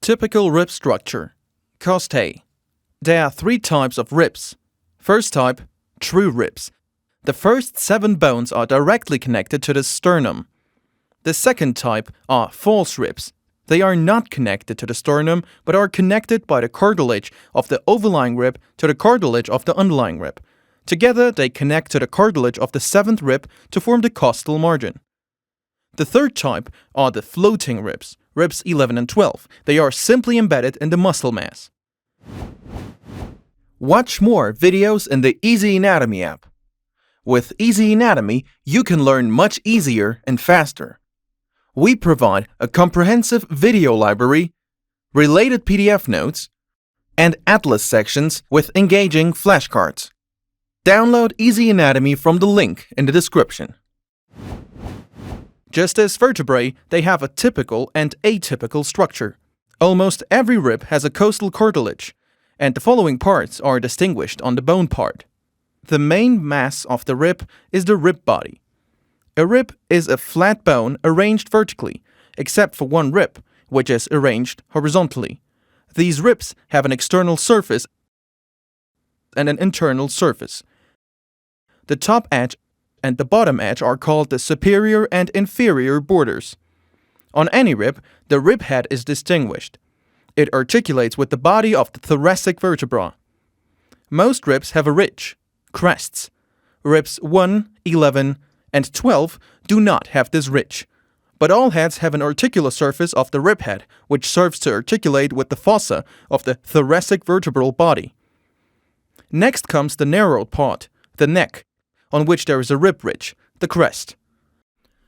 Typical rib structure. Costae. There are 3 types of ribs. First type, true ribs. The first 7 bones are directly connected to the sternum. The second type are false ribs. They are not connected to the sternum, but are connected by the cartilage of the overlying rib to the cartilage of the underlying rib. Together, they connect to the cartilage of the 7th rib to form the costal margin. The third type are the floating ribs, ribs 11 and 12. They are simply embedded in the muscle mass. Watch more videos in the EasyAnatomy app. With EasyAnatomy, you can learn much easier and faster. We provide a comprehensive video library, related PDF notes, and atlas sections with engaging flashcards. Download EasyAnatomy from the link in the description. Just as vertebrae, they have a typical and atypical structure. Almost every rib has a costal cartilage, and the following parts are distinguished on the bone part. The main mass of the rib is the rib body. A rib is a flat bone arranged vertically, except for one rib, which is arranged horizontally. These ribs have an external surface and an internal surface. The top edge and the bottom edge are called the superior and inferior borders. On any rib, the rib head is distinguished. It articulates with the body of the thoracic vertebra. Most ribs have a ridge, crests. Ribs 1, 11, and 12 do not have this ridge, but all heads have an articular surface of the rib head, which serves to articulate with the fossa of the thoracic vertebral body. Next comes the narrowed part, the neck, on which there is a rib ridge, the crest.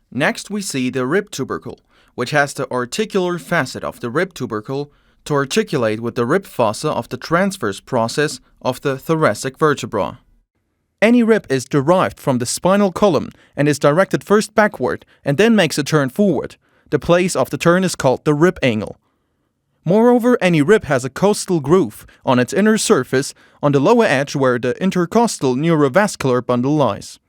Next we see the rib tubercle, which has the articular facet of the rib tubercle to articulate with the rib fossa of the transverse process of the thoracic vertebra. Any rib is derived from the spinal column and is directed first backward and then makes a turn forward. The place of the turn is called the rib angle. Moreover, any rib has a costal groove on its inner surface on the lower edge where the intercostal neurovascular bundle lies.